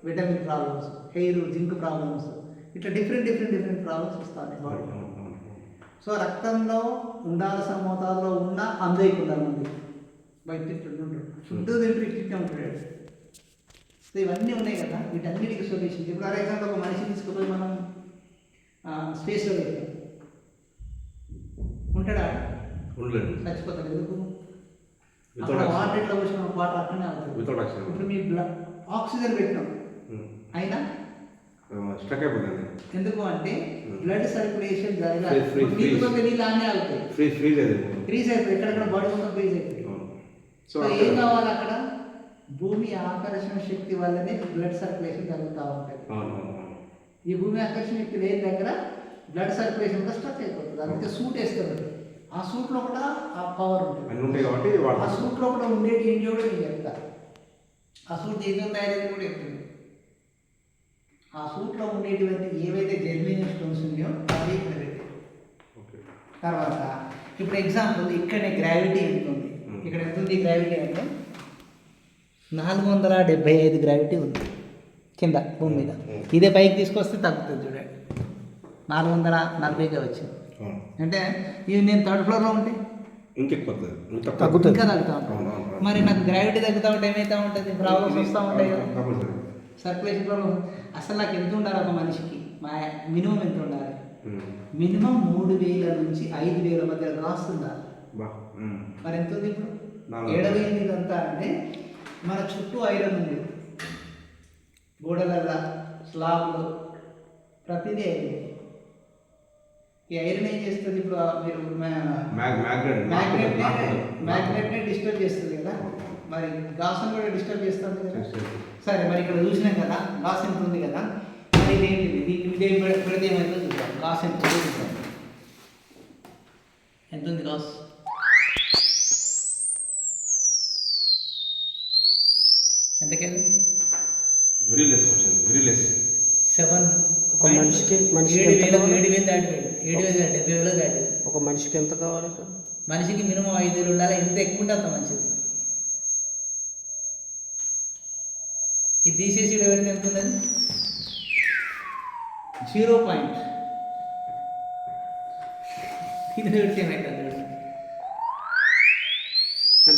Vitamin problems, hair zinc problems, ఇట్లా different problems వస్తాయి body. So రక్తంలో ఉండాల్సిన మోతాదులో ఉన్న అందరికి కొంతమంది బయట ఉంటాడు, ఫుడ్ తింటూ ఇట్లా ఉంటాడు. సో ఇవన్నీ ఉన్నాయి కదా, వీటన్నిటికి సొల్యూషన్. ఇప్పుడు ఫర్ ఎగ్జాంపుల్ ఒక మనిషిని తీసుకుపోయి మనం స్పేస్లో పెట్టాం, ఉంటాడా? చచ్చిపోతాడు. ఎందుకు? అక్కడ వాటర్ ఎట్లా వచ్చిన వాటర్ అక్కడనే అవుతుంది. ఇప్పుడు మీ ఆక్సిజన్ పెట్టినాం అయినా స్టక్ అయిపోతుంది. ఎందుకు అంటే బ్లడ్ సర్క్యులేషన్ జరగాలి. నీళ్ళు అన్నీ అవుతాయి, ఫ్రీజ్ అయిపోయి ఎక్కడెక్కడ బాడీ మొత్తం ఫ్రీజ్ అయిపోయి. సో ఏం కావాలి అక్కడ? భూమి ఆకర్షణ శక్తి వల్లనే బ్లడ్ సర్క్యులేషన్ జరుగుతూ ఉంటుంది. ఈ భూమి ఆకర్షణ శక్తి లేని దగ్గర బ్లడ్ సర్క్యులేషన్ కూడా స్ట్రక్ అయిపోతుంది. అందుకే సూట్ వేస్తారు. ఆ సూట్లో కూడా ఆ పవర్ ఉంటుంది కాబట్టి ఆ సూట్లో కూడా ఉండేటి ఏంటో కూడా నేను చెప్తాను. ఆ సూట్ ఏదో తయారైంది కూడా చెప్తుంది. ఆ సూట్లో ఉండేటువంటి ఏవైతే జెర్మేనియం స్టోన్స్ ఉన్నాయో అవి ఇక్కడ పెట్టారు. తర్వాత ఇప్పుడు ఎగ్జాంపుల్ ఇక్కడనే గ్రావిటీ ఎంత ఉంది, ఇక్కడ ఎంత ఉంది గ్రావిటీ అంటే 475 గ్రావిటీ ఉంది కింద భూమి మీద. ఇదే పైకి తీసుకొస్తే తగ్గుతుంది చూడండి, 440గా వచ్చింది. అంటే ఇది నేను థర్డ్ ఫ్లోర్లో ఉంటే ఇంకెక్కుతుంది, ఇంకా తగ్గుతూ ఉంటాను. మరి నాకు గ్రావిటీ తగ్గుతూ ఉంటే ఏమవుతూ ఉంటుంది? ప్రాబ్లమ్స్ వస్తూ ఉంటాయి కదా, సర్క్యులేషన్ ప్రాబ్లమ్. అసలు నాకు ఎంత ఉండాలి ఒక మనిషికి? మినిమం ఎంత ఉండాలి? మినిమం 3000 నుంచి 5000 మధ్య గ్రాస్ ఉండాలి. మరి ఎంత ఉంది ఇప్పుడు? 7000. ఇదంతా అంటే మన చుట్టూ ఐరన్ ఉంది, గోడలల్లా స్లాబ్లు ప్రతిదీ ఐరన్. ఈ ఐరన్ ఏం చేస్తుంది? ఇప్పుడు మీరు మ్యాగ్నెట్నే డిస్టర్బ్ చేస్తుంది కదా, మరి గాసును కూడా డిస్టర్బ్ చేస్తుంది కదా. సరే, మరి ఇక్కడ చూసినాం కదా గాస్ ఎంత ఉంది కదా, మరి ఇదేంటిది? ఇదే పెడితే ఏమైందో చూద్దాం. గాస్ ఎంత ఉంది చూద్దాం. ఎంత ఉంది గాస్? ఎంతకెళ్ళి? Very less question, very less. 7 ఒక మనిషికి 7,000 దాటి 70,000 దాటి. ఒక మనిషికి ఎంత కావాలి సార్? మనిషికి మినిమం 5,000 ఉండాలి. ఎంత ఎక్కువ ఉంటే అంత మంచిది. ఇది తీసేసి పెడితే ఎంత ఉందని 0 పాయింట్. ఇది పెడితే ఏమైతుంది?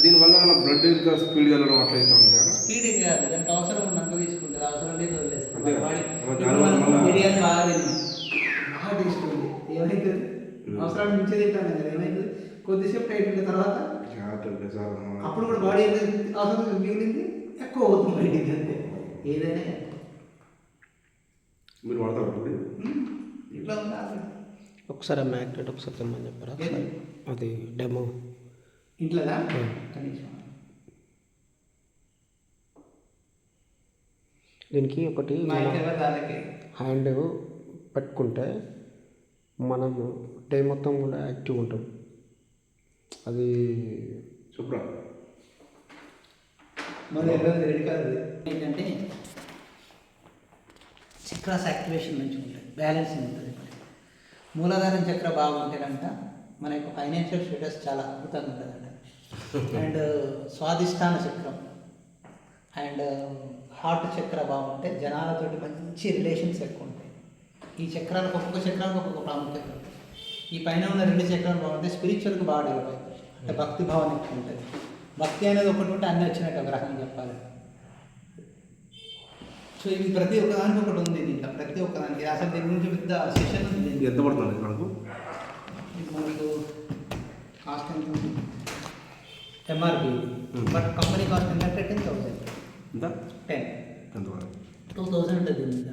దీనివల్ల మన బ్లడ్ ఇంకా స్పీడ్ వెళ్ళడం అట్లా అవుతూ ఉంటాయి. స్పీడ్ కాదు, దానికి అవసరం ఉన్నంత తీసుకుంటుంది, అవసరం లేదు వదిలేస్తుంది. దానివల్ల బిర్యానీ బాగా తీసుకుంది, ఏమైతుంది? అవసరాన్ని మించి తింటాను కదా, ఏమైతుంది? కొద్దిసేపు టైట్ ఉన్న తర్వాత అప్పుడు కూడా బాడీ అవసరం మిగిలింది ఎక్కువ అవుతుంది బయటికి. అంతే, ఏదైనా మీరు వాడతారు ఇట్లా ఉండాలి. ఒకసారి మ్యాగ్నెట్ ఒకసారి తెమ్మని చెప్పారా? అది డెమో ఇంట్లోదా? దీనికి ఒకటి హ్యాండ్ పెట్టుకుంటే మనము డే మొత్తం కూడా యాక్టివ్ ఉంటాం. అది శుభ్ర ఏంటంటే చక్రాస్ యాక్టివేషన్ మంచిగా ఉంటుంది, బ్యాలెన్సింగ్ ఉంటుంది. మూలాధారం చక్ర బాగుంటే కనుక మన యొక్క ఫైనాన్షియల్ స్టేటస్ చాలా అద్భుతంగా ఉంటుందంట. అండ్ స్వాధిష్టాన చక్రం అండ్ హార్ట్ చక్ర బాగుంటే జనాలతోటి మంచి రిలేషన్స్ ఎక్కువ ఉంటాయి. ఈ చక్రాలకు ఒక్కొక్క చక్రానికి ఒక్కొక్క ప్రాముఖ్యత ఉంటుంది. ఈ పైన ఉన్న 2 చక్రాలు బాగుంటే స్పిరిచువల్గా బాగా డెవలప్ అవుతుంది, అంటే భక్తి భావన ఎక్కువ ఉంటుంది. భక్తి అనేది ఒకటి ఉంటే అన్నీ వచ్చినట్టు ఒక రకంగా చెప్పాలి. సో ఇది ప్రతి ఒక్కదానికి ఒకటి ఉంది దీంట్లో, ప్రతి ఒక్కదానికి. అసలు దీని గురించి పెద్ద సెషన్ ఉంది. ఎంత పడుతుంది నాకు? ఇది మనకు కాస్ట్ ఎంత ఉంది? ఎంఆర్పి, బట్ కంపెనీ కాస్ట్ ఏంటంటే 10,000. 2,000 ఉంటుంది మీద.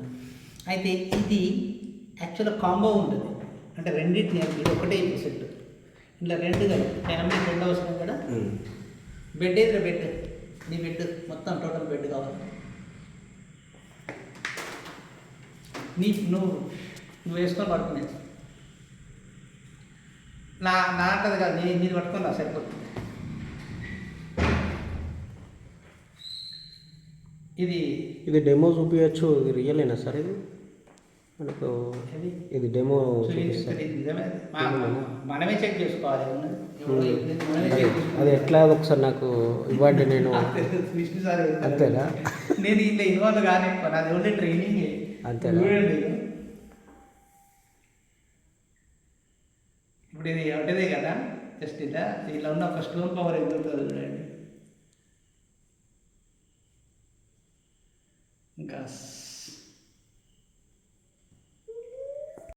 అయితే ఇది యాక్చువల్గా కాంబో ఉంటుంది, అంటే రెండింటిని ఇది ఒకటే సెట్. ఇట్లా 2 కదా, ఫ్యామిలీ 2 అవసరం కదా. బెడ్ అయితే బెడ్, నీ బెడ్ మొత్తం టోటల్ బెడ్ కావాలి. నువ్వు వేసుకొని పడుకునేది నాటది కాదు, నేను పట్టుకొని రా సరిపోతుంది. ఇది డెమో చూపించచ్చు. ఇది రియలేనా సార్? ఇది మనకు ఇది ఇది డెమో చూపిస్తారు. చూపిస్తారు. ఇది నిజమే. మనమే చెక్ చేసుకోవాలి ఉన్నది. ఎవరో చెప్పింది మనమే అది చెక్ అది చేసుకోవాలి. ఎట్లా ఒకసారి నాకు ఇవ్వండి, నేను విష్ణు సార్ చెప్తారు. అంతేనా? నేను ఇంట్లో ఇన్వాల్వ్ కానీ నాది ఓన్లీ ట్రైనింగ్. అంతేనా? ఇప్పుడు ఇది ఒకటిదే కదా, జస్ట్ ఇలా ఉన్న ఒక స్టోన్ పవర్ ఎంత ఉంటుందో చూడండి. ఇంకా